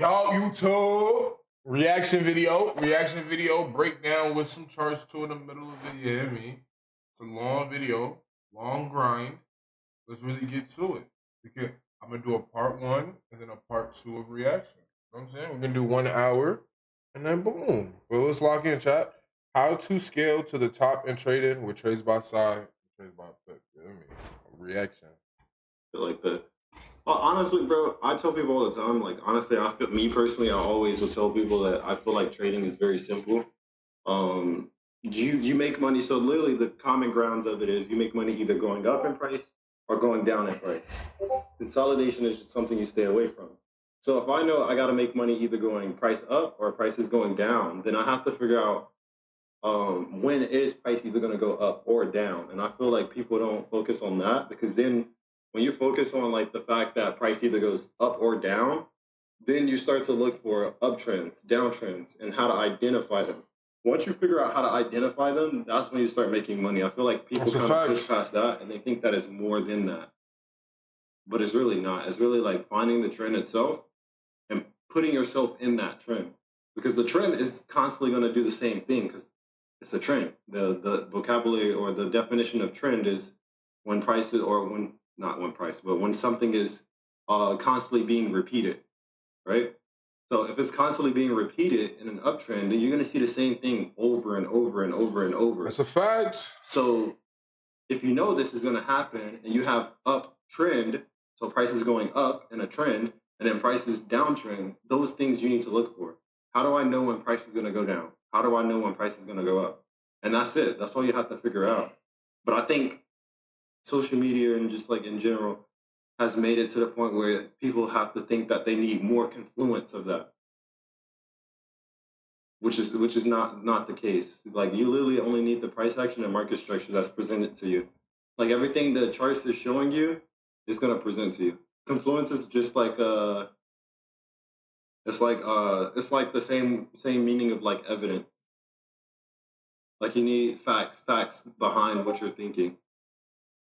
Y'all, YouTube reaction video breakdown with some charts too in the middle of it. You hear me? It's a long video, long grind. Let's really get to it. I'm gonna do a part one and then a part two of reaction. You know what I'm saying? We're gonna do 1 hour and then boom. But let's lock in, chat. How to scale to the top and trade in with trades by side, trades by put. You know what I mean? Reaction. Like that. Well, honestly, bro, I tell people all the time. Like, honestly, I feel me personally. I always will tell people that I feel like trading is very simple. You make money. So literally, the common grounds of it is you make money either going up in price or going down in price. Consolidation is just something you stay away from. So if I know I got to make money either going price up or price is going down, then I have to figure out when is price either going to go up or down. And I feel like people don't focus on that because then when you focus on like the fact that price either goes up or down, then you start to look for uptrends, downtrends, and how to identify them. Once you figure out how to identify them, that's when you start making money. I feel like people That's a kind of push fact. past that and they think that is more than that, but it's really not. It's really like finding the trend itself and putting yourself in that trend because the trend is constantly going to do the same thing because it's a trend. The vocabulary or the definition of trend is when prices or when not when price, but when something is constantly being repeated, right? So if it's constantly being repeated in an uptrend, then you're going to see the same thing over and over and over and over. That's a fact. So if you know this is going to happen and you have uptrend, so prices going up in a trend, and then prices downtrend, those things you need to look for. How do I know when price is going to go down? How do I know when price is going to go up? And that's it. That's all you have to figure out. But I think social media and just like in general has made it to the point where people have to think that they need more confluence of that, which is not the case. Like you literally only need the price action and market structure that's presented to you. Like everything the charts is showing you is gonna present to you. Confluence is just like it's like the same meaning of like evidence. Like you need facts behind what you're thinking.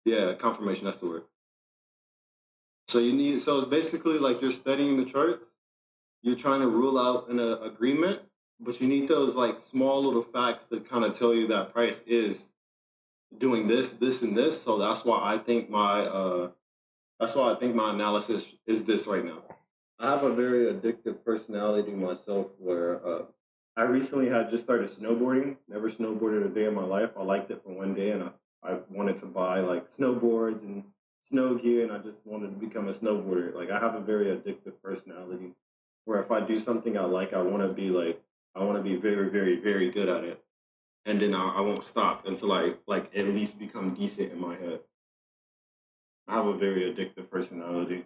Yeah, confirmation, that's the word. So it's basically like you're studying the charts, you're trying to rule out an agreement, but you need those like small little facts that kind of tell you that price is doing this, and this. So that's why I think my analysis is this right now. I have a very addictive personality myself where I recently had just started snowboarding. Never snowboarded a day in my life. I liked it for one day and I wanted to buy like snowboards and snow gear and I just wanted to become a snowboarder. Like I have a very addictive personality where if I do something I like, I want to be very, very, very good at it. And then I won't stop until I like at least become decent in my head. I have a very addictive personality.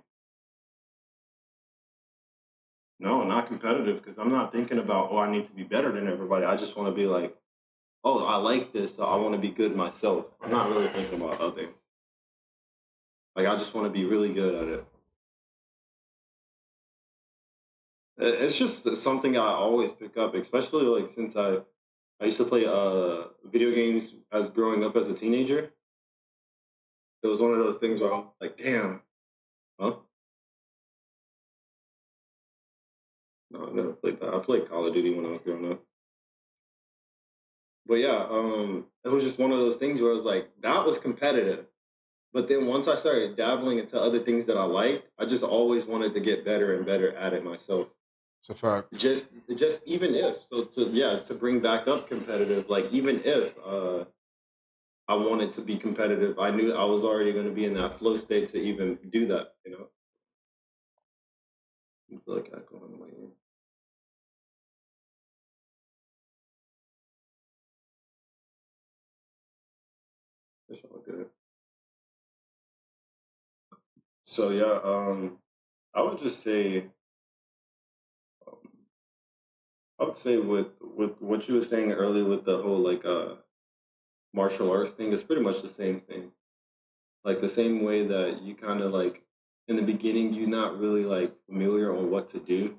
No, not competitive because I'm not thinking about, oh, I need to be better than everybody. I just want to be like, oh, I like this, so I want to be good myself. I'm not really thinking about others. Like, I just want to be really good at it. It's just something I always pick up, especially like since I used to play video games as growing up as a teenager. It was one of those things where I'm like, damn, huh? No, I never played that. I played Call of Duty when I was growing up. But yeah, it was just one of those things where I was like, that was competitive. But then once I started dabbling into other things that I liked, I just always wanted to get better and better at it myself. It's a fact. Just even if so to yeah to bring back up competitive, like even if I wanted to be competitive, I knew I was already going to be in that flow state to even do that. You know, I feel like echo in my ear. It's all good. So yeah, I would just say, um, I would say with what you were saying earlier with the whole like martial arts thing, it's pretty much the same thing. Like the same way that you kind of like in the beginning, you're not really like familiar on what to do,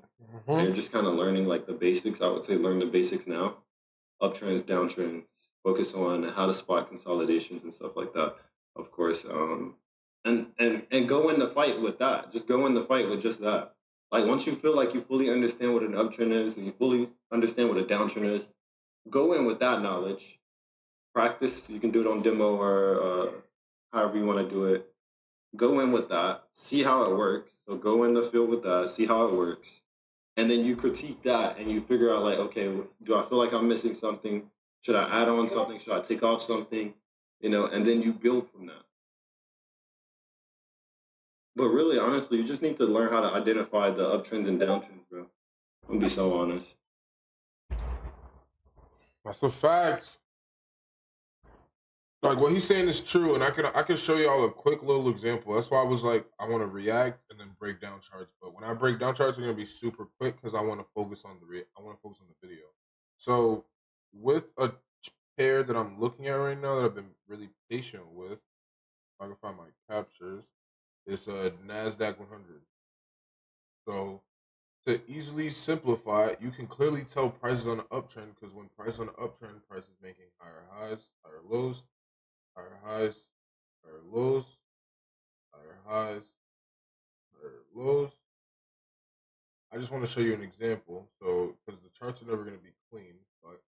and Hmm. you're just kind of learning like the basics. I would say learn the basics now, uptrends, downtrends, focus on how to spot consolidations and stuff like that. Of course, and go in the fight with that. Just go in the fight with just that. Like once you feel like you fully understand what an uptrend is and you fully understand what a downtrend is, go in with that knowledge. Practice. You can do it on demo or however you want to do it. Go in with that. See how it works. So go in the field with that. See how it works, and then you critique that and you figure out like, okay, do I feel like I'm missing something? Should I add on something? Should I take off something? And then you build from that. But really, honestly, you just need to learn how to identify the uptrends and downtrends, bro. I'm be so honest. That's a fact. Like what he's saying is true, and I can show y'all a quick little example. That's why I was like, I want to react and then break down charts. But when I break down charts, it's gonna be super quick because I want to focus on I want to focus on the video. So with a pair that I'm looking at right now that I've been really patient with, if I can find my captures, it's a Nasdaq 100. So to easily simplify it, you can clearly tell prices on an uptrend because when price on an uptrend, price is making higher highs, higher lows, higher highs, higher lows, higher highs, higher lows. I just want to show you an example. So, because the charts are never going to be clean, but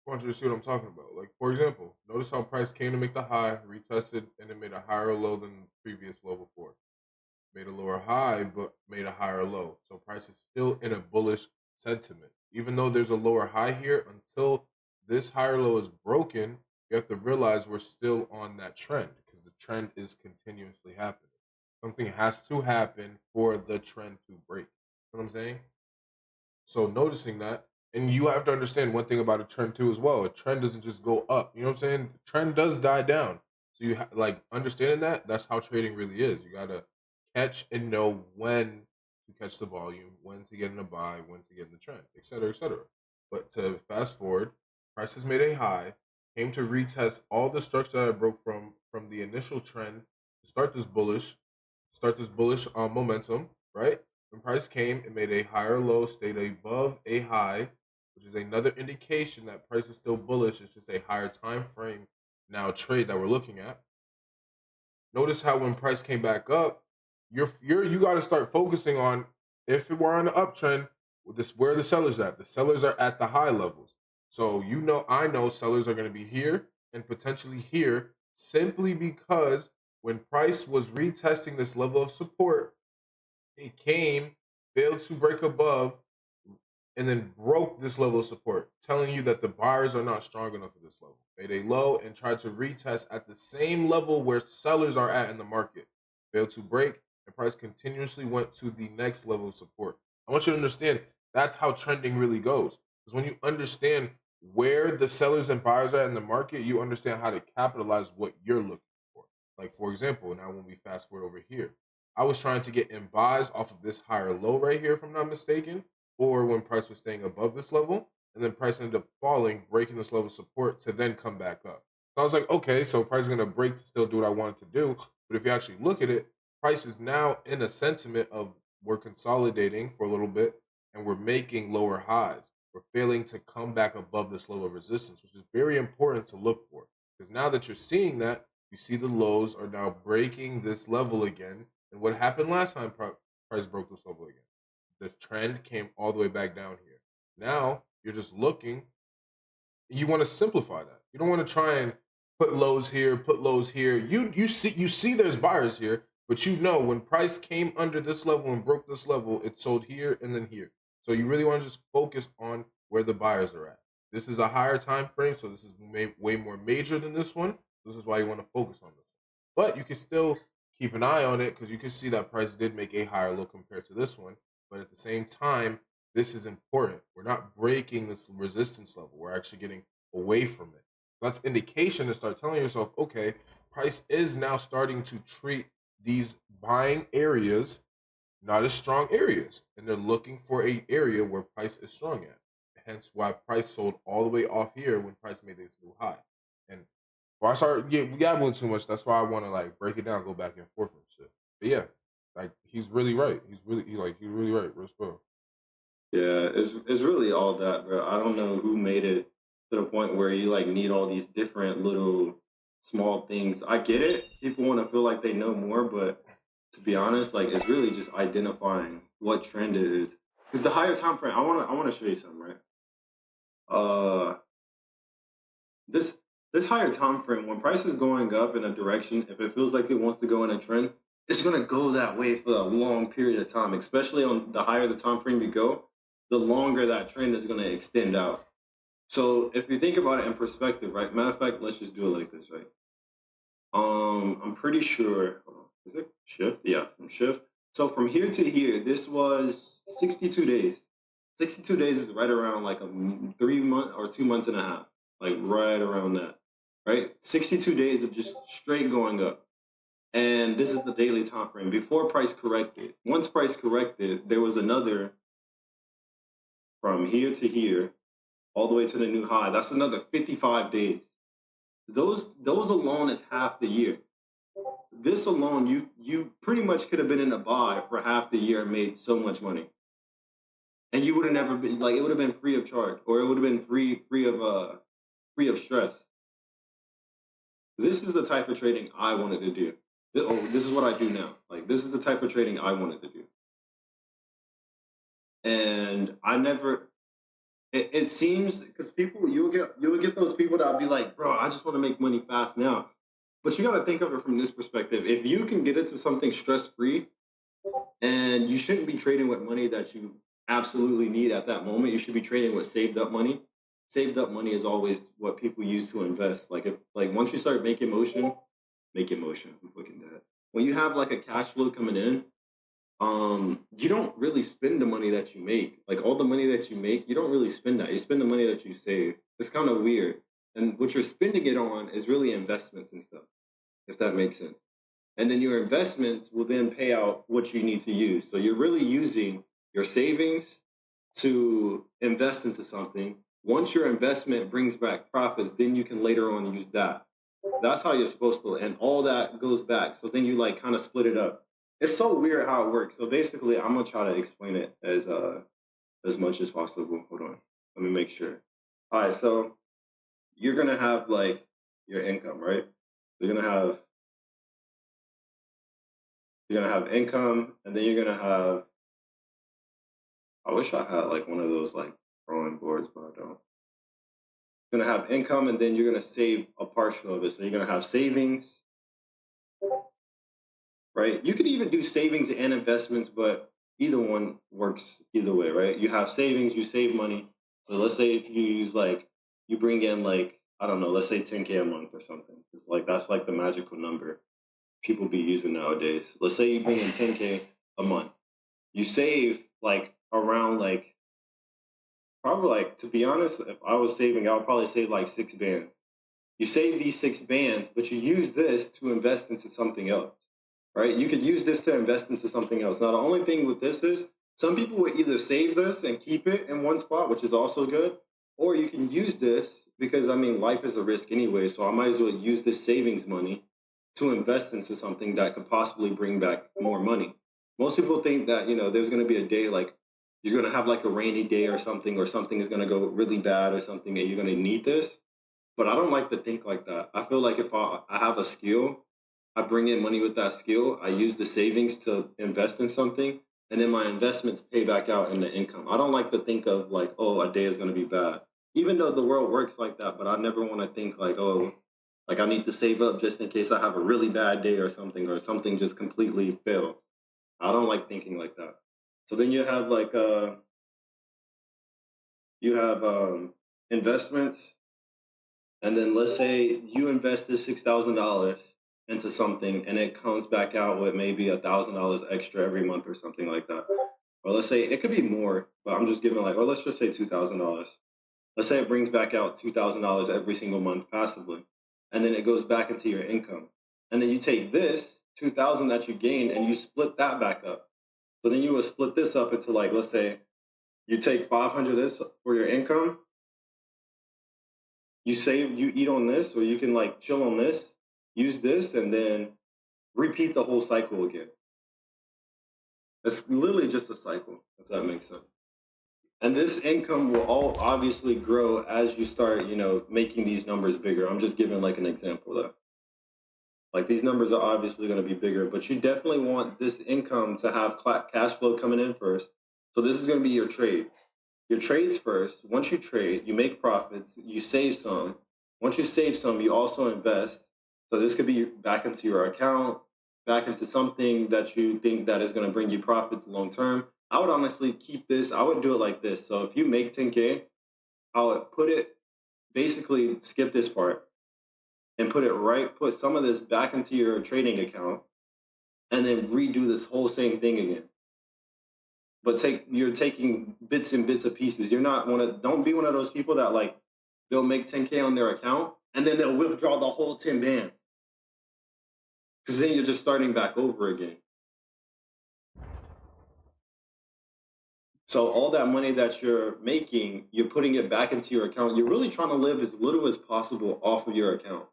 I want you to see what I'm talking about. Like, for example, notice how price came to make the high, retested, and it made a higher low than the previous low before. Made a lower high, but made a higher low. So, price is still in a bullish sentiment. Even though there's a lower high here, until this higher low is broken, you have to realize we're still on that trend because the trend is continuously happening. Something has to happen for the trend to break. You know what I'm saying? So noticing that, and you have to understand one thing about a trend too as well. A trend doesn't just go up. You know what I'm saying? The trend does die down. So like understanding that. That's how trading really is. You gotta catch and know when to catch the volume, when to get in a buy, when to get in the trend, etc., etc. But to fast forward, prices made a high, came to retest all the structure that I broke from the initial trend to start this bullish momentum, right? When price came, it made a higher low, stayed above a high, which is another indication that price is still bullish. It's just a higher time frame now trade that we're looking at. Notice how when price came back up, you got to start focusing on if we're on the uptrend. Where are the sellers at? The sellers are at the high levels. So I know sellers are going to be here and potentially here simply because when price was retesting this level of support, it came, failed to break above, and then broke this level of support, telling you that the buyers are not strong enough at this level. Made a low and tried to retest at the same level where sellers are at in the market. Failed to break, and price continuously went to the next level of support. I want you to understand that's how trending really goes. Because when you understand where the sellers and buyers are in the market, you understand how to capitalize what you're looking for. Like, for example, now when we fast forward over here, I was trying to get in buys off of this higher low right here, if I'm not mistaken, or when price was staying above this level, and then price ended up falling, breaking this level of support to then come back up. So I was like, okay, so price is gonna break to still do what I wanted to do. But if you actually look at it, price is now in a sentiment of we're consolidating for a little bit and we're making lower highs. We're failing to come back above this level of resistance, which is very important to look for. Because now that you're seeing that, you see the lows are now breaking this level again. And what happened last time price broke this level again? This trend came all the way back down here. Now you're just looking. You want to simplify that. You don't want to try and put lows here, put lows here. You see there's buyers here, but you know when price came under this level and broke this level, it sold here and then here. So you really want to just focus on where the buyers are at. This is a higher time frame, so this is way more major than this one. This is why you want to focus on this one. But you can still keep an eye on it because you can see that price did make a higher low compared to this one. But at the same time, this is important. We're not breaking this resistance level. We're actually getting away from it. That's indication to start telling yourself, okay, price is now starting to treat these buying areas not as strong areas, and they're looking for a area where price is strong at. Hence, why price sold all the way off here when price made this new high. And before I start gabbling too much, that's why I want to like break it down, go back and forth and shit. But yeah, like he's really right. He's really right. Respect. Yeah, it's really all that, bro. I don't know who made it to the point where you like need all these different little small things. I get it. People want to feel like they know more, but to be honest, like it's really just identifying what trend it is. Because the higher time frame, I wanna show you something, right? Uh, this this higher time frame, when price is going up in a direction, if it feels like it wants to go in a trend, it's gonna go that way for a long period of time. Especially on the higher the time frame you go, the longer that trend is gonna extend out. So if you think about it in perspective, right? Matter of fact, let's just do it like this, right? I'm pretty sure. Hold on, is it shift? Yeah, from shift. So from here to here, this was 62 days. 62 days is right around like 3 month or 2 months and a half, like right around that, right? 62 days of just straight going up. And this is the daily time frame before price corrected. Once price corrected, there was another from here to here, all the way to the new high. That's another 55 days. Those alone is half the year. This alone, you pretty much could have been in a buy for half the year and made so much money, and you would have never been like it would have been free of charge, or it would have been free of stress. This is the type of trading I wanted to do. This is what I do now. Like this is the type of trading I wanted to do, and I never. It seems because people you'll get those people that'll be like, bro, I just want to make money fast now. But you got to think of it from this perspective. If you can get into something stress free, and you shouldn't be trading with money that you absolutely need at that moment. You should be trading with saved up money. Saved up money is always what people use to invest. Like if like once you start making motion, making motion. I'm looking at that. When you have like a cash flow coming in, you don't really spend the money that you make. Like all the money that you make, you don't really spend that. You spend the money that you save. It's kind of weird. And what you're spending it on is really investments and stuff, if that makes sense. And then your investments will then pay out what you need to use. So you're really using your savings to invest into something. Once your investment brings back profits, then you can later on use that. That's how you're supposed to, and all that goes back. So then you like kind of split it up. It's so weird how it works. So basically, I'm gonna try to explain it as much as possible. Hold on, let me make sure. All right, so you're gonna have like your income, right? You're gonna have income, and then you're gonna have. I wish I had like one of those like drawing boards, but I don't. You're gonna have income, and then you're gonna save a partial of it. So you're gonna have savings, right? You could even do savings and investments, but either one works either way, right? You have savings, you save money. So let's say if you use like you bring in like I don't know, let's say 10K a month or something. It's like that's like the magical number people be using nowadays. Let's say you bring in 10K a month. You save like around like probably like to be honest, if I was saving, I would probably save like 6 bands. You save these 6 bands, but you use this to invest into something else, right? You could use this to invest into something else. Now, the only thing with this is some people will either save this and keep it in one spot, which is also good, or you can use this because I mean, life is a risk anyway. So I might as well use this savings money to invest into something that could possibly bring back more money. Most people think that, there's going to be a day like you're going to have like a rainy day or something is going to go really bad or something, and you're going to need this. But I don't like to think like that. I feel like if I have a skill, I bring in money with that skill, I use the savings to invest in something, and then my investments pay back out in the income. I don't like to think of like, oh, a day is going to be bad. Even though the world works like that, but I never want to think like, oh, like I need to save up just in case I have a really bad day or something just completely fails. I don't like thinking like that. So then you have investments, and then let's say you invested $6,000 into something, and it comes back out with maybe $1,000 extra every month or something like that. Or let's say it could be more, but I'm just giving like, or let's just say $2,000. Let's say it brings back out $2,000 every single month passively, and then it goes back into your income. And then you take this 2,000 that you gained and you split that back up. So then you would split this up into like, let's say you take 500 this for your income, you save, you eat on this, or you can like chill on this, use this, and then repeat the whole cycle again. It's literally just a cycle, if that makes sense. And this income will all obviously grow as you start, making these numbers bigger. I'm just giving like an example though. Like these numbers are obviously going to be bigger, but you definitely want this income to have cash flow coming in first. So this is going to be your trades. Your trades first. Once you trade, you make profits, you save some. Once you save some, you also invest. So this could be back into your account, back into something that you think that is going to bring you profits long term. I would honestly keep this. I would do it like this. So if you make 10K, I would put it, basically skip this part and put some of this back into your trading account and then redo this whole same thing again. But you're taking bits and bits of pieces. You're not one of don't be one of those people that like they'll make 10K on their account and then they'll withdraw the whole 10 bands. Because then you're just starting back over again. So all that money that you're making, you're putting it back into your account. You're really trying to live as little as possible off of your account.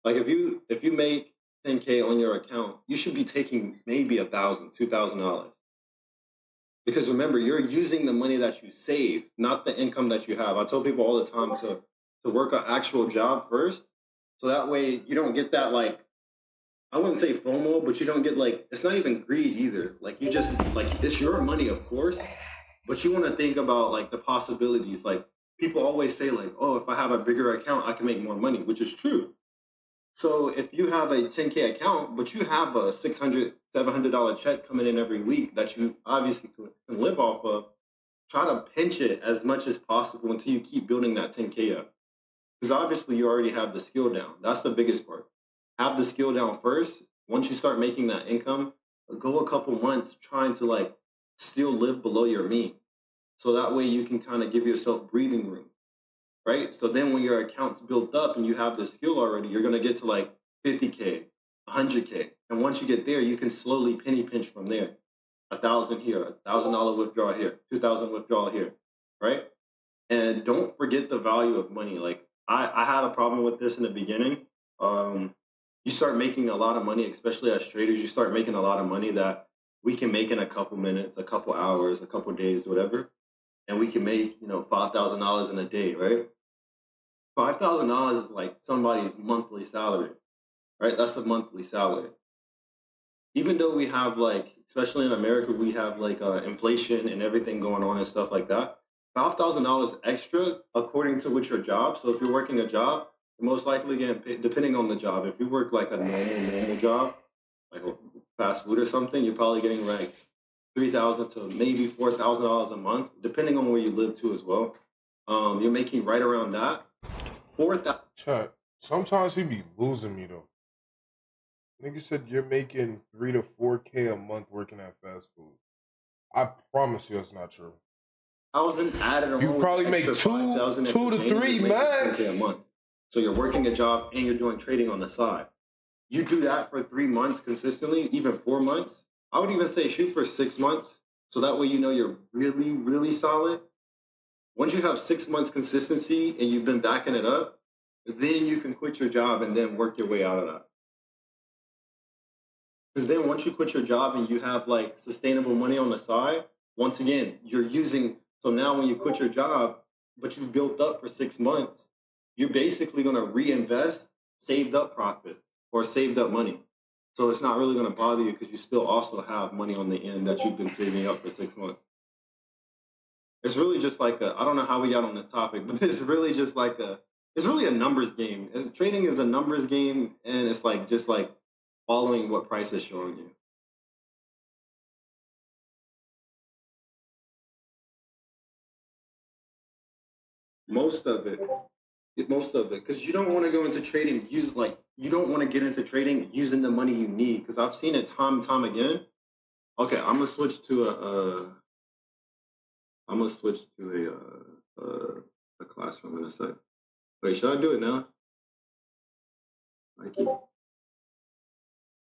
Like if you make 10K on your account, you should be taking maybe $1,000, $2,000. Because remember, you're using the money that you save, not the income that you have. I tell people all the time to work an actual job first. So that way you don't get that like I wouldn't say FOMO, but you don't get like it's not even greed either. Like you just like it's your money, of course, but you want to think about like the possibilities. Like people always say, like, oh, if I have a bigger account, I can make more money, which is true. So if you have a 10K account, but you have a $600, $700 check coming in every week that you obviously can live off of, try to pinch it as much as possible until you keep building that 10K up. Because obviously you already have the skill down. That's the biggest part. Have the skill down first. Once you start making that income, go a couple months trying to like still live below your mean. So that way you can kind of give yourself breathing room, right? So then when your account's built up and you have the skill already, you're gonna get to like 50K, 100K. And once you get there, you can slowly penny pinch from there. 1,000 here, $1,000 withdrawal here, 2,000 withdrawal here, right? And don't forget the value of money. Like I had a problem with this in the beginning. Um, you start making a lot of money, especially as traders, you start making a lot of money that we can make in a couple minutes, a couple hours, a couple days, whatever. And we can make, $5,000 in a day, right? $5,000 is like somebody's monthly salary, right? That's a monthly salary. Even though we have like, especially in America, we have like inflation and everything going on and stuff like that. $5,000 extra according to what your job. So if you're working a job, you're most likely getting paid, depending on the job. If you work like a normal job, like a fast food or something, you're probably getting like 3,000 to maybe $4,000 a month, depending on where you live too as well. You're making right around that. 4,000. Chat. Sometimes he be losing me though. Nigga said you're making 3 to 4K a month working at fast food. I promise you it's not true. Added on. You with probably the make extra two 5,000 at two the to beginning, three you're making 10K a max. month. So you're working a job and you're doing trading on the side. You do that for 3 months consistently, even 4 months. I would even say shoot for 6 months. So that way you know you're really, really solid. Once you have 6 months consistency and you've been backing it up, then you can quit your job and then work your way out of that. Because then once you quit your job and you have like sustainable money on the side, once again, you're using. So now when you quit your job, but you've built up for 6 months, you're basically going to reinvest saved up profit or saved up money. So it's not really going to bother you because you still also have money on the end that you've been saving up for 6 months. It's really just like I don't know how we got on this topic, but it's really just like it's really a numbers game. Trading is a numbers game, and it's like just like following what price is showing you. Most of it. Most of it, because you don't want to go into trading. You don't want to get into trading using the money you need. Because I've seen it time and time again. Okay, I'm gonna switch to I'm gonna switch to a classroom in a sec. Wait, should I do it now? Mikey. All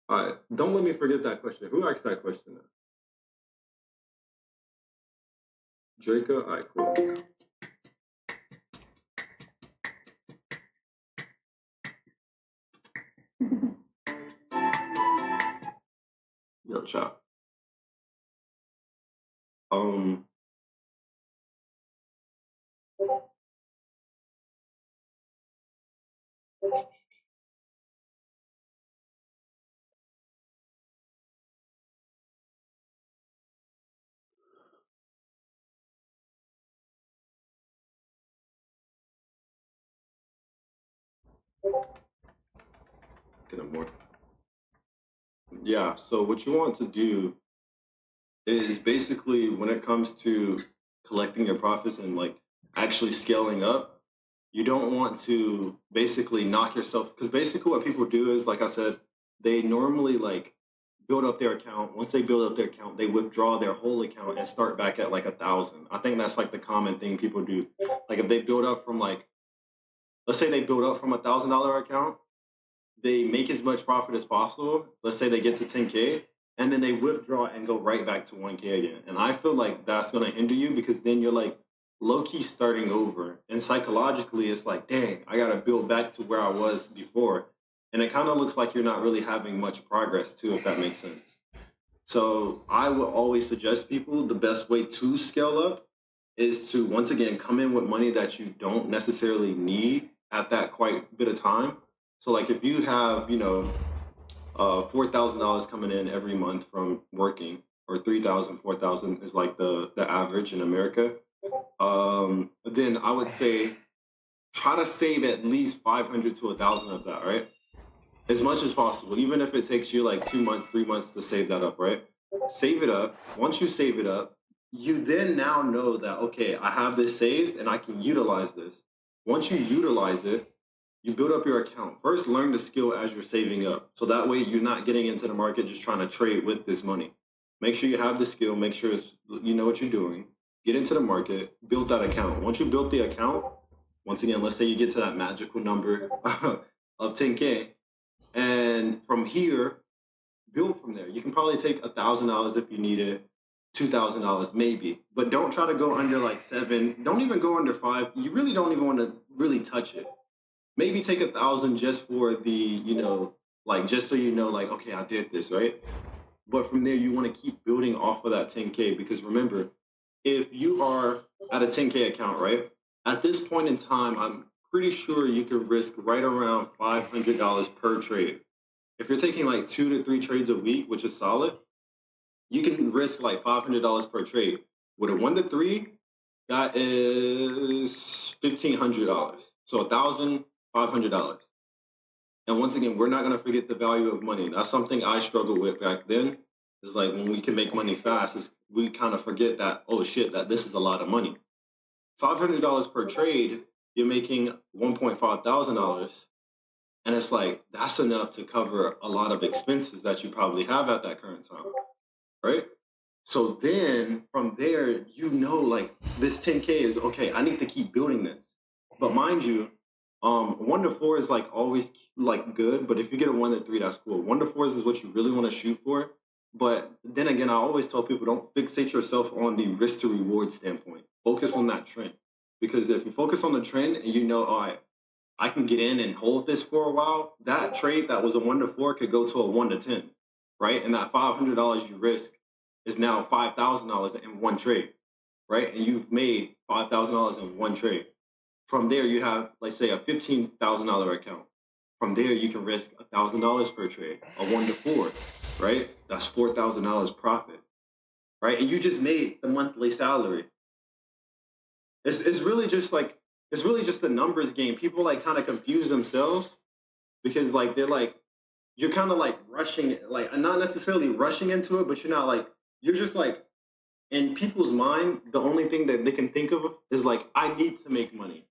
right, don't let me forget that question. Who asked that question? Draco. All right, cool. Yo, chop. Um, Get it more. Yeah. So what you want to do is basically when it comes to collecting your profits and like actually scaling up, you don't want to basically knock yourself because basically what people do is like I said, they normally like build up their account. Once they build up their account, they withdraw their whole account and start back at like 1,000. I think that's like the common thing people do. Like if they build up from like, let's say they build up from $1,000 account, they make as much profit as possible. Let's say they get to 10K, and then they withdraw and go right back to 1K again. And I feel like that's gonna hinder you because then you're like low key starting over. And psychologically, it's like, dang, I gotta build back to where I was before. And it kind of looks like you're not really having much progress too, if that makes sense. So I would always suggest people the best way to scale up is to once again come in with money that you don't necessarily need at that quite bit of time. So like if you have, $4,000 coming in every month from working, or 3,000, 4,000 is like the average in America. Then I would say try to save at least 500 to 1,000 of that, right? As much as possible, even if it takes you like 2 months, 3 months to save that up, right? Save it up. Once you save it up, you then now know that, okay, I have this saved and I can utilize this. Once you utilize it, you build up your account. First, learn the skill as you're saving up. So that way you're not getting into the market just trying to trade with this money. Make sure you have the skill, make sure you know what you're doing. Get into the market, build that account. Once you build the account, once again, let's say you get to that magical number of 10K, and from here, build from there. You can probably take $1,000 if you need it, $2,000 maybe, but don't try to go under like seven. Don't even go under five. You really don't even want to really touch it. Maybe take 1,000 just for the, like just so you know, like okay, I did this right. But from there, you want to keep building off of that 10K because remember, if you are at a 10K account, right? At this point in time, I'm pretty sure you can risk right around $500 per trade. If you're taking like 2 to 3 trades a week, which is solid, you can risk like $500 per trade. With a 1 to 3, that is $1,500. So $1,500. And once again, we're not going to forget the value of money. That's something I struggled with back then. It's like when we can make money fast, we kind of forget that, oh shit, that this is a lot of money. $500 per trade, you're making $1,500. And it's like, that's enough to cover a lot of expenses that you probably have at that current time, right? So then from there, like this 10K is okay, I need to keep building this. But mind you, 1 to 4 is like always like good, but if you get a 1 to 3, that's cool. 1 to 4 is what you really want to shoot for. But then again, I always tell people don't fixate yourself on the risk to reward standpoint. Focus on that trend. Because if you focus on the trend and all right, I can get in and hold this for a while, that trade that was a 1 to 4 could go to a 1 to 10, right? And that $500 you risk is now $5,000 in one trade, right? And you've made $5,000 in one trade. From there, you have, let's say, a $15,000 account. From there, you can risk $1,000 per trade, a 1 to 4, right? That's $4,000 profit, right? And you just made the monthly salary. It's really just like it's really just the numbers game. People like kind of confuse themselves because like they're like you're kind of like rushing it, like not necessarily rushing into it, but you're not like you're just like in people's mind, the only thing that they can think of is like, I need to make money,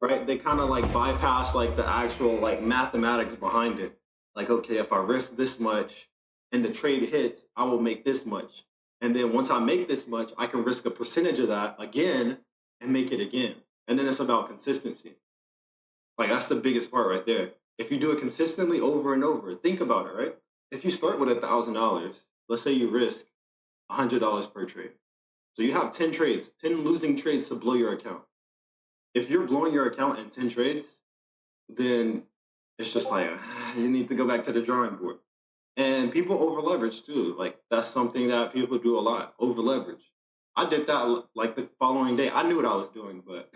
right? They kind of like bypass like the actual like mathematics behind it. Like, okay, if I risk this much and the trade hits, I will make this much. And then once I make this much, I can risk a percentage of that again and make it again. And then it's about consistency. Like that's the biggest part right there. If you do it consistently over and over, think about it, right? If you start with $1,000, let's say you risk $100 per trade. So you have 10 trades, 10 losing trades to blow your account. If you're blowing your account in 10 trades, then it's just like you need to go back to the drawing board. And people over leverage too. Like that's something that people do a lot, over leverage. I did that like the following day. I knew what I was doing, but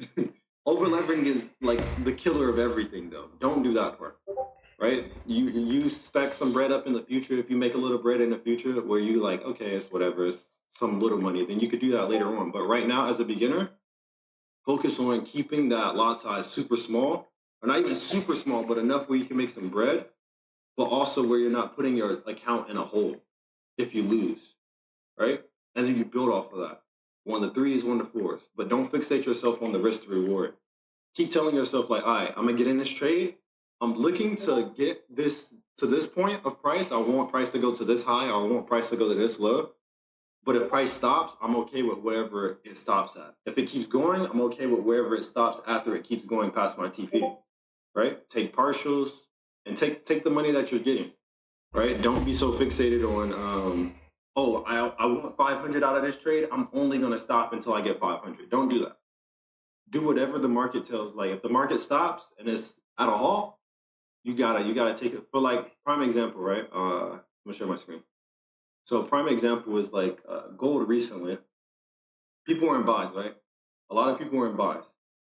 over leveraging is like the killer of everything though. Don't do that part. Right? You stack some bread up in the future. If you make a little bread in the future where you like, okay, it's whatever, it's some little money, then you could do that later on. But right now, as a beginner, focus on keeping that lot size super small or not even super small, but enough where you can make some bread, but also where you're not putting your account in a hole if you lose, right? And then you build off of that. One to threes, one to fours. But don't fixate yourself on the risk to reward. Keep telling yourself, like, all right, I'm gonna get in this trade. I'm looking to get this to this point of price. I want price to go to this high, or I want price to go to this low. But if price stops, I'm okay with whatever it stops at. If it keeps going, I'm okay with wherever it stops after it keeps going past my TP. Right? Take partials and take the money that you're getting. Right? Don't be so fixated on oh, I want 500 out of this trade. I'm only gonna stop until I get 500. Don't do that. Do whatever the market tells. Like if the market stops and it's at a halt, you gotta take it. For like prime example, right? I'm gonna share my screen. So prime example is like gold recently. People were in buys, right? A lot of people were in buys,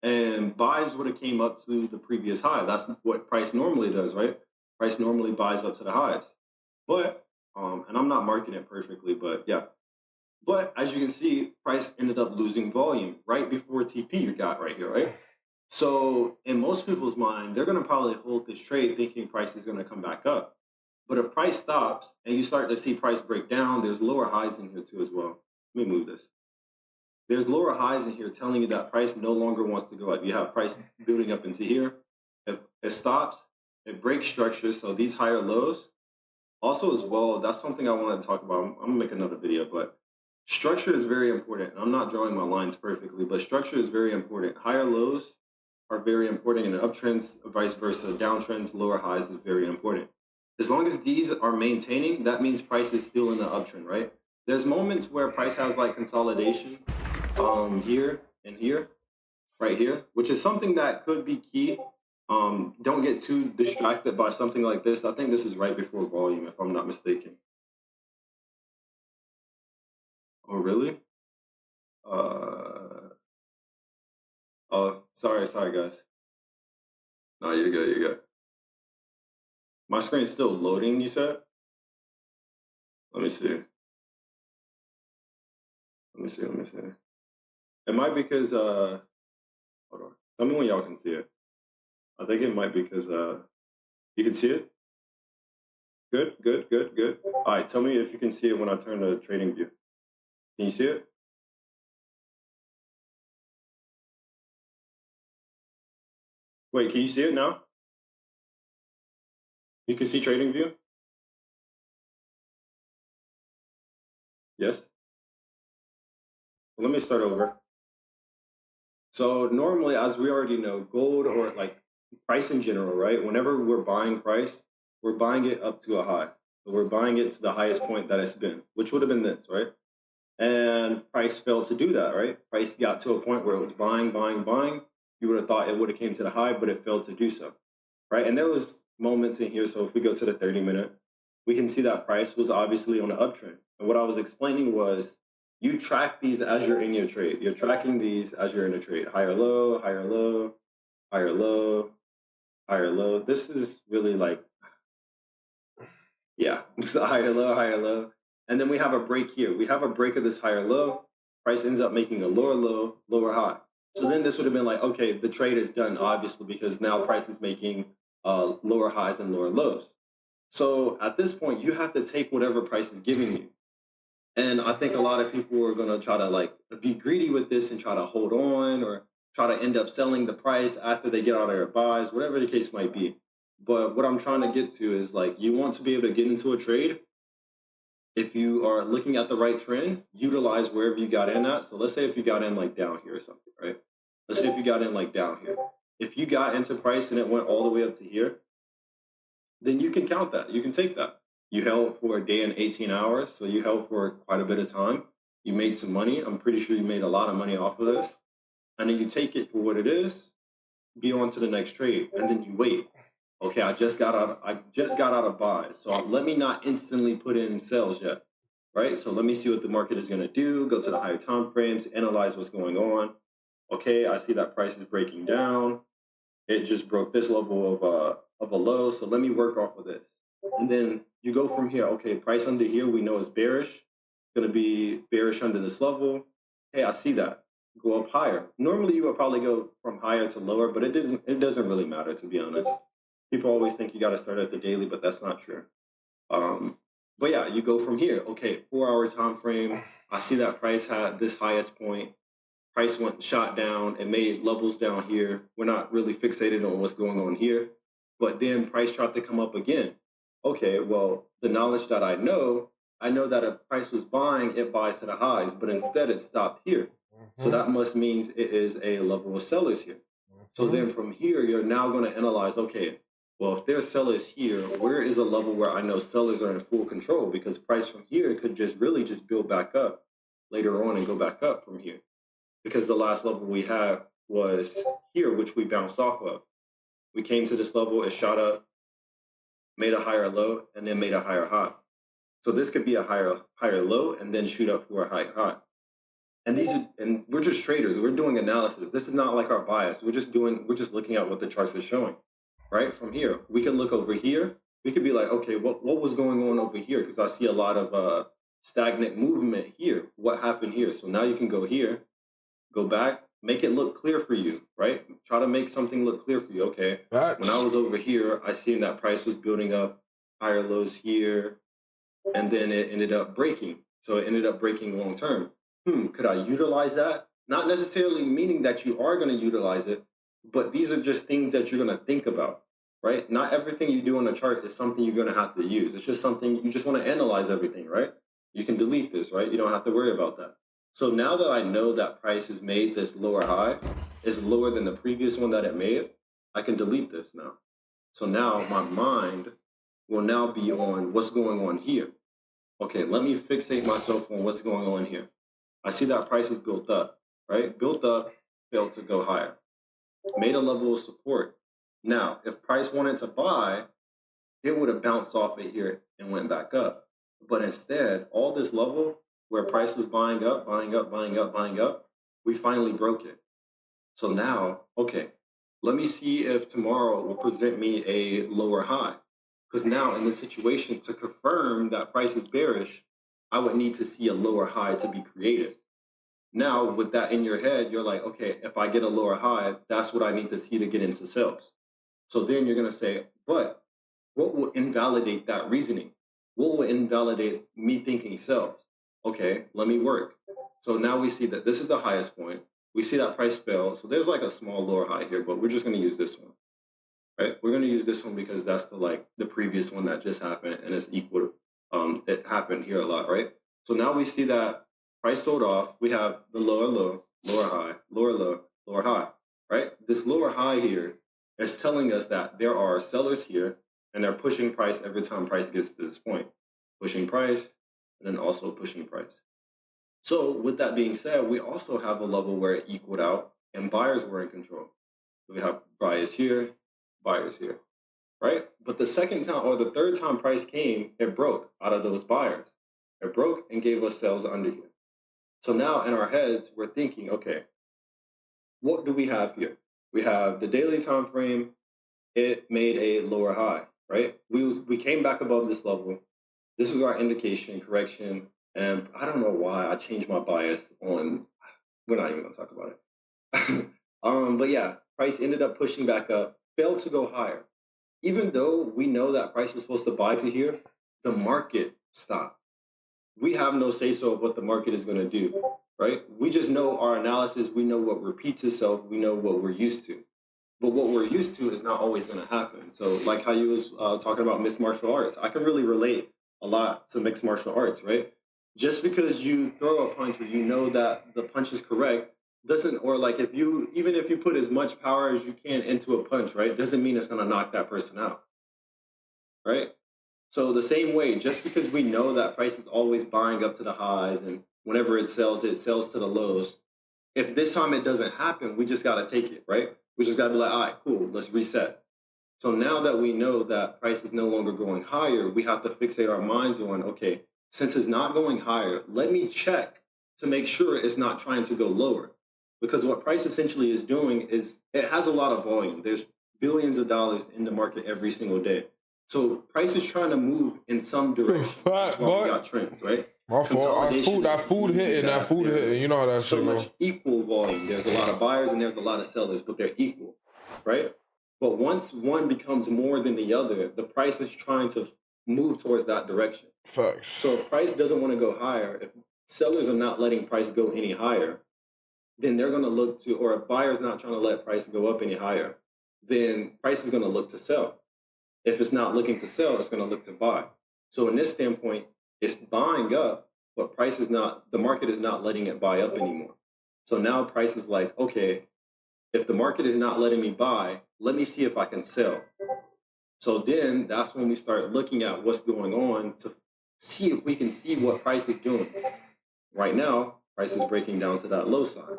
and buys would have came up to the previous high. That's what price normally does, right? Price normally buys up to the highs, but and I'm not marking it perfectly, but yeah. But as you can see, price ended up losing volume right before TP you got right here, right? So in most people's mind, they're going to probably hold this trade thinking price is going to come back up. But if price stops and you start to see price break down, there's lower highs in here too as well. Let me move this. There's lower highs in here telling you that price no longer wants to go up. You have price building up into here. If it stops, it breaks structure. So these higher lows, also as well, that's something I wanted to talk about. I'm gonna make another video, but structure is very important. I'm not drawing my lines perfectly, but structure is very important. Higher lows are very important in uptrends, vice versa. Downtrends, lower highs is very important. As long as these are maintaining, that means price is still in the uptrend, right? There's moments where price has like consolidation here and here, right here, which is something that could be key. Don't get too distracted by something like this. I think this is right before volume, if I'm not mistaken. Oh, really? Uh, oh, sorry, guys. No, you're good, you're good. My screen's still loading, you said? Let me see. Let me see. It might be because, hold on. Tell me when y'all can see it. I think it might be because, you can see it? Good. All right, tell me if you can see it when I turn the trading view. Can you see it? Wait, can you see it now? You can see trading view? Yes. Let me start over. So normally, as we already know, gold or like price in general, right? Whenever we're buying price, we're buying it up to a high. So we're buying it to the highest point that it's been, which would have been this, right? And price failed to do that, right? Price got to a point where it was buying. You would have thought it would have came to the high, but it failed to do so, right? And there was moments in here. So if we go to the 30-minute, we can see that price was obviously on an uptrend. And what I was explaining was you track these as you're in your trade. You're tracking these as you're in a trade. Higher low, higher low, higher low, higher low. This is really like, yeah, it's a higher low, higher low. And then we have a break here. We have a break of this higher low. Price ends up making a lower low, lower high. So then this would have been like, okay, the trade is done, obviously, because now price is making lower highs and lower lows. So at this point, you have to take whatever price is giving you. And I think a lot of people are going to try to like be greedy with this and try to hold on or try to end up selling the price after they get out of their buys, whatever the case might be. But what I'm trying to get to is like you want to be able to get into a trade. If you are looking at the right trend, utilize wherever you got in at. So let's say if you got in like down here or something, right? Let's say if you got in like down here. If you got into price and it went all the way up to here, then you can count that. You can take that. You held for a day and 18 hours, so you held for quite a bit of time. You made some money. I'm pretty sure you made a lot of money off of this. And then you take it for what it is, be on to the next trade, and then you wait. Okay, I just got out of buy. So let me not instantly put in sales yet. Right? So let me see what the market is gonna do, go to the higher time frames, analyze what's going on. Okay, I see that price is breaking down. It just broke this level of a low. So let me work off of this. And then you go from here. Okay, price under here we know is bearish. It's gonna be bearish under this level. Hey, I see that. go up higher. Normally, you would probably go from higher to lower, but it doesn't really matter, to be honest. People always think you got to start at the daily, but that's not true. Um, but yeah, you go from here. Okay, 4 hour time frame. I see that price had this highest point. Price went shot down. It made levels down here. We're not really fixated on what's going on here. But then price tried to come up again. Okay, well, the knowledge that I know that if price was buying, it buys to the highs, but instead it stopped here. So Mm-hmm. that must means it is a level of sellers here. So Mm-hmm. then from here, you're now going to analyze, okay, well, if there's sellers here, where is a level where I know sellers are in full control? Because price from here could just really just build back up later on and go back up from here. Because the last level we had was here, which we bounced off of. We came to this level, it shot up, made a higher low, and then made a higher high. So this could be a higher low and then shoot up for a high high. And we're just traders. We're doing analysis. This is not like our bias. We're just looking at what the charts are showing. Right? From here, we can look over here. We could be like, okay, what was going on over here? Because I see a lot of stagnant movement here. What happened here? So now you can go here, go back, make it look clear for you, right? Try to make something look clear for you. Okay, when I Facts. was over here, I seen that price was building up higher lows here, and then it ended up breaking. So it ended up breaking long term. Could I utilize that? Not necessarily meaning that you are going to utilize it, but these are just things that you're going to think about, right? Not everything you do on a chart is something you're going to have to use. It's just something you just want to analyze everything, right? You can delete this, right? You don't have to worry about that. So now that I know that price has made this lower high, is lower than the previous one that it made, I can delete this now. So now my mind will now be on what's going on here. Okay, let me fixate myself on what's going on here. I see that price is built up, right? Built up, failed to go higher, made a level of support. Now, if price wanted to buy, it would have bounced off it here and went back up. But instead, all this level where price was buying up, buying up, buying up, buying up, we finally broke it. So now, okay, let me see if tomorrow will present me a lower high. Because now in this situation, to confirm that price is bearish, I would need to see a lower high to be created. Now, with that in your head, you're like, okay, if I get a lower high, that's what I need to see to get into sales. So then you're going to say, but what will invalidate that reasoning? What will invalidate me thinking sales? Okay, let me work. So now we see that this is the highest point. We see that price fell. So there's like a small lower high here, but we're just going to use this one, right? We're going to use this one because that's the previous one that just happened and it's equal. It happened here a lot, right? So now we see that price sold off. We have the lower low, lower high, lower low, lower high, right? This lower high here is telling us that there are sellers here and they're pushing price every time price gets to this point, pushing price and then also pushing price. So with that being said, we also have a level where it equaled out and buyers were in control. So we have buyers here, right? But the second time or the third time price came, it broke out of those buyers. It broke and gave us sales under here. So now in our heads, we're thinking, okay, what do we have here? We have the daily time frame. It made a lower high, right? We came back above this level. This was our indication correction, and I don't know why I changed my bias on. We're not even gonna talk about it. But yeah, price ended up pushing back up, failed to go higher. Even though we know that price was supposed to buy to here, the market stopped. We have no say so of what the market is going to do, right? We just know our analysis. We know what repeats itself. We know what we're used to. But what we're used to is not always going to happen. So, like how you was talking about mixed martial arts, I can really relate a lot to mixed martial arts, right? Just because you throw a punch or you know that the punch is correct doesn't, or like if you, even if you put as much power as you can into a punch, right, doesn't mean it's going to knock that person out, right? So the same way, just because we know that price is always buying up to the highs and whenever it sells to the lows. If this time it doesn't happen, we just gotta take it, right? We just gotta be like, all right, cool, let's reset. So now that we know that price is no longer going higher, we have to fixate our minds on, okay, since it's not going higher, let me check to make sure it's not trying to go lower. Because what price essentially is doing is it has a lot of volume. There's billions of dollars in the market every single day. So price is trying to move in some direction. That's Fat why we boy. got trends, right? My fault. Consolidation That is food meaning hitting. That that food hitting. there's You know how that so shit go. much equal volume. There's a lot of buyers and there's a lot of sellers, but they're equal, right? But once one becomes more than the other, the price is trying to move towards that direction. Facts. So if price doesn't want to go higher, if sellers are not letting price go any higher, then they're going to look to, or if buyer's not trying to let price go up any higher, then price is going to look to sell. If it's not looking to sell, it's going to look to buy. So in this standpoint, it's buying up, but price is not, the market is not letting it buy up anymore. So now price is like, okay, if the market is not letting me buy, let me see if I can sell. So then that's when we start looking at what's going on to see if we can see what price is doing. Right now, price is breaking down to that low side,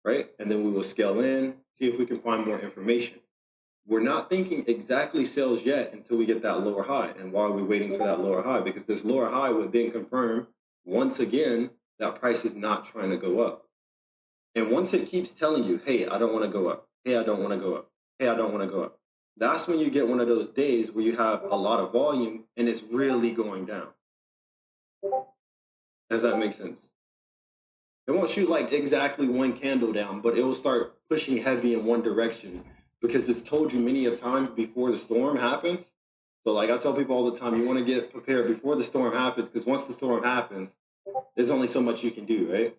right? And then we will scale in, see if we can find more information. We're not thinking exactly sales yet until we get that lower high. And why are we waiting for that lower high? Because this lower high would then confirm once again that price is not trying to go up. And once it keeps telling you, hey, I don't want to go up. Hey, I don't want to go up. Hey, I don't want to go up. That's when you get one of those days where you have a lot of volume and it's really going down. Does that make sense? It won't shoot like exactly one candle down, but it will start pushing heavy in one direction because it's told you many of times before the storm happens. So like I tell people all the time, you want to get prepared before the storm happens because once the storm happens, there's only so much you can do, right?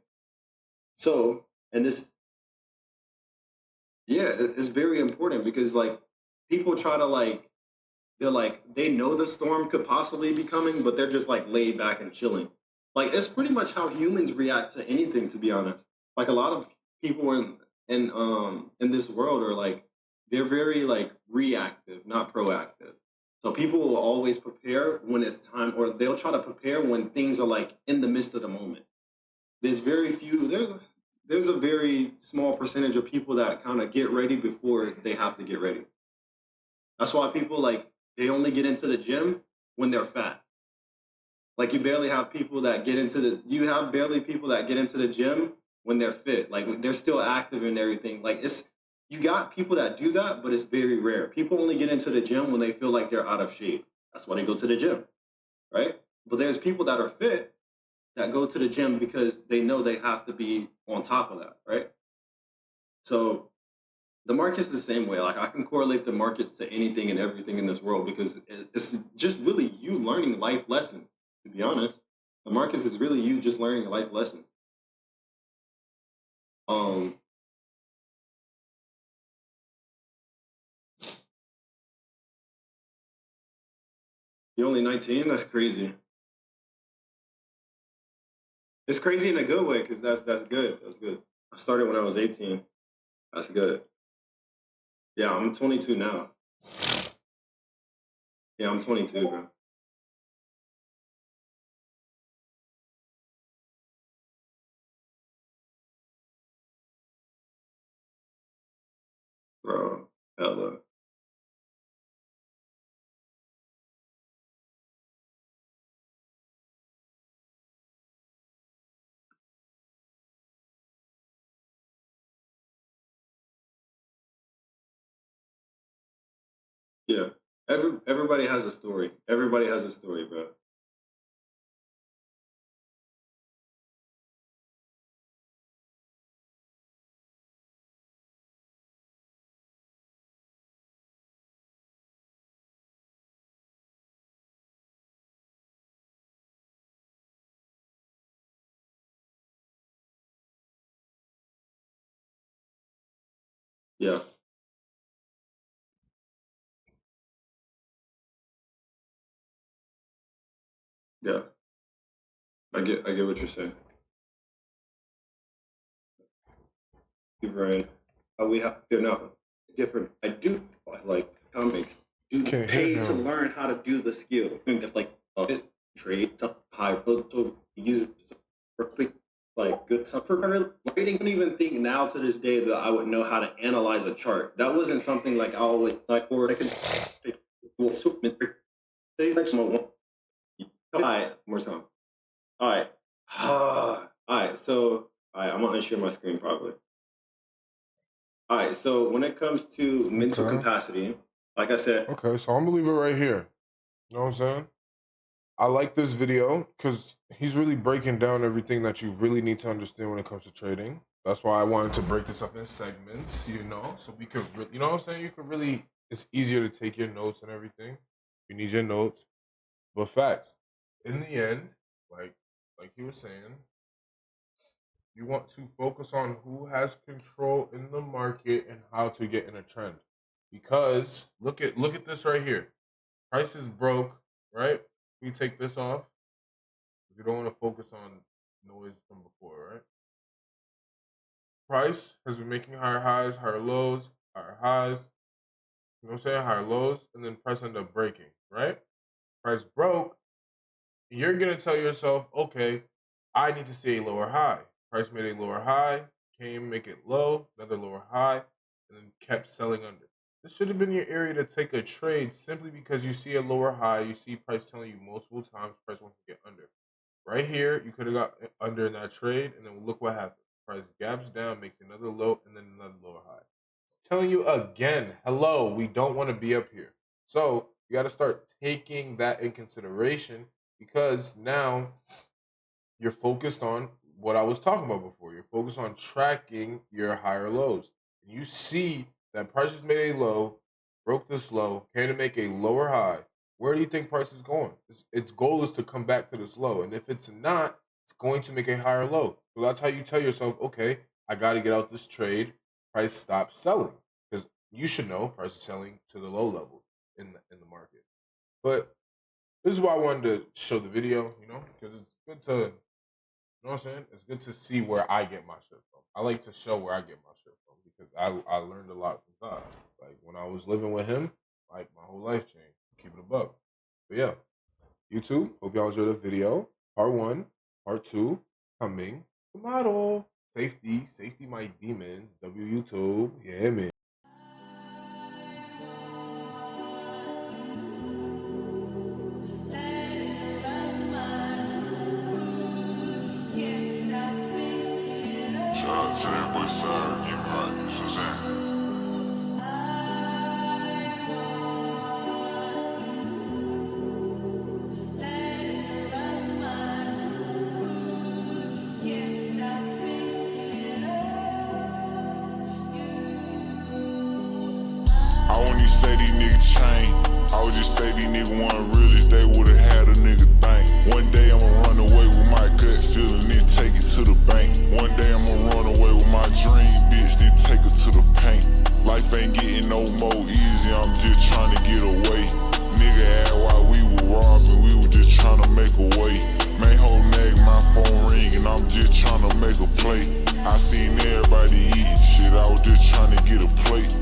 So, and this, yeah, it's very important because like people try to like, they're like, they know the storm could possibly be coming, but they're just like laid back and chilling. Like it's pretty much how humans react to anything, to be honest. Like a lot of people in this world are like they're very like reactive, not proactive. So people will always prepare when it's time, or they'll try to prepare when things are like in the midst of the moment. There's very few. There's a very small percentage of people that kind of get ready before they have to get ready. That's why people like they only get into the gym when they're fat. Like you barely have people that get into the you have barely people that get into the gym when they're fit. Like when they're still active and everything. Like it's you got people that do that, but it's very rare. People only get into the gym when they feel like they're out of shape. That's why they go to the gym, right? But there's people that are fit that go to the gym because they know they have to be on top of that, right? So the market's the same way. Like I can correlate the markets to anything and everything in this world because it's just really you learning life lessons. To be honest, the markets is really you just learning a life lesson. Um, you're only 19. That's crazy. It's crazy in a good way because that's good. That's good. I started when I was 18. That's good. Yeah, I'm 22 now. Yeah, I'm 22, bro. Bro, hella. Yeah. Everybody has a story. Everybody has a story, bro. Yeah, yeah. I get what you're saying. You're right. We have they're not different. I do like comics. Do Can't hear pay to him. learn how to do the skill. I think if like trade some high to use perfect like good stuff for I don't even think now to this day that I would know how to analyze a chart. That wasn't something like I always like or I could well they like some all right, more time. All right. All right, so all right, I'm gonna share my screen probably. All right, so when it comes to mental Okay. capacity, like I said, Okay. So I'm gonna leave it right here. You know what I'm saying? I like this video because he's really breaking down everything that you really need to understand when it comes to trading. That's why I wanted to break this up in segments, so we could, you know what I'm saying? You could really, it's easier to take your notes and everything. You need your notes. But facts, in the end, like he was saying, you want to focus on who has control in the market and how to get in a trend. Because look at this right here. Price is broke, right? We take this off. You don't want to focus on noise from before, right? Price has been making higher highs, higher lows, higher highs. You know what I'm saying? Higher lows, and then price ended up breaking, right? Price broke. You're gonna tell yourself, okay, I need to see a lower high. Price made a lower high, came, make it low, another lower high, and then kept selling under. This should have been your area to take a trade simply because you see a lower high, you see price telling you multiple times price wants to get under. Right here, you could have got under in that trade, and then look what happens. Price gaps down, makes another low, and then another lower high. It's telling you again, hello, we don't want to be up here. So you got to start taking that in consideration because now you're focused on what I was talking about before. You're focused on tracking your higher lows. And you see that price just made a low, broke this low, came to make a lower high. Where do you think price is going? Its goal is to come back to this low. And if it's not, it's going to make a higher low. So that's how you tell yourself, okay, I got to get out this trade. Price stops selling. Because you should know price is selling to the low level in the market. But this is why I wanted to show the video, because it's good to, you know what I'm saying? It's good to see where I get my shit from. I like to show where I get my shit from because I learned a lot from God. Like when I was living with him, like my whole life changed. Keep it a buck. But yeah, YouTube, hope y'all enjoyed the video. Part 1, part 2, coming tomorrow. Safety my demons. YouTube. Yeah, man. Shout out to that boy Sire, getting hot, you know what I'm saying? I wouldn't even say these niggas chain. I would just say these niggas wasn't real if they would've had a nigga think. One day I'ma run away with my gut feeling, then take it to the bank. One day I'ma run away with my dream, bitch, then take her to the paint. Life ain't getting no more easy, I'm just trying to get away. Nigga asked why we were robbing, we were just trying to make a way. Main whole nag, my phone ringing, I'm just trying to make a play. I seen everybody eating shit, I was just trying to get a plate.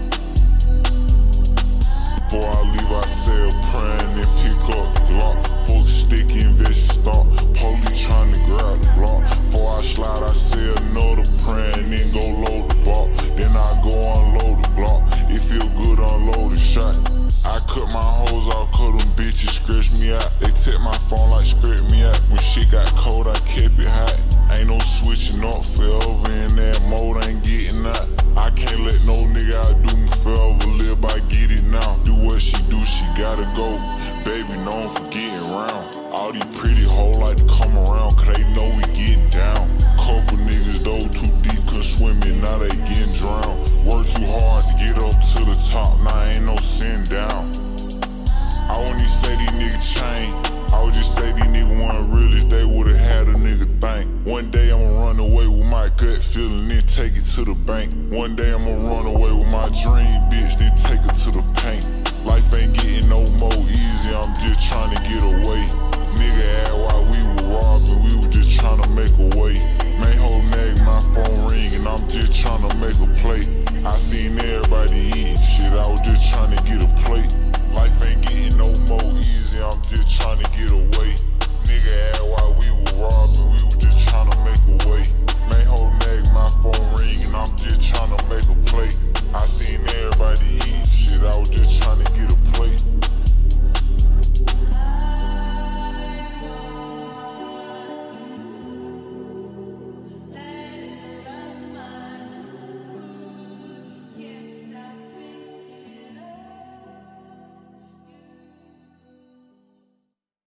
Before I leave, I say a prayer and then pick up the Glock. Folks sticky and vicious thought. Police trying to grab the block. Before I slide, I say another prayer and then go load the ball. Then I go unload the block. It feel good, unload the shot. I cut my hoes off, cause them bitches scratch me out. They take my phone like script me out. When shit got cold, I kept it hot. Ain't no switching up forever in that mode, ain't getting out. I can't let no nigga outdo me forever, live by get it now. Do what she do, she gotta go. Baby, known for getting round. All these pretty hoes like to come around, cause they know we getting down. Couple niggas though too deep, couldn't swim in, now they getting drowned. Work too hard to get up to the top, now ain't no sitting down. I wouldn't even say these niggas chain. I would just say these niggas wasn't real if they would've had a nigga think. One day I'ma run away with my gut feeling, then take it to the bank. One day I'ma run away with my dream, bitch, then take her to the paint. Life ain't getting no more easy, I'm just trying to get away. Nigga asked why we were robbing, we were just trying to make a way.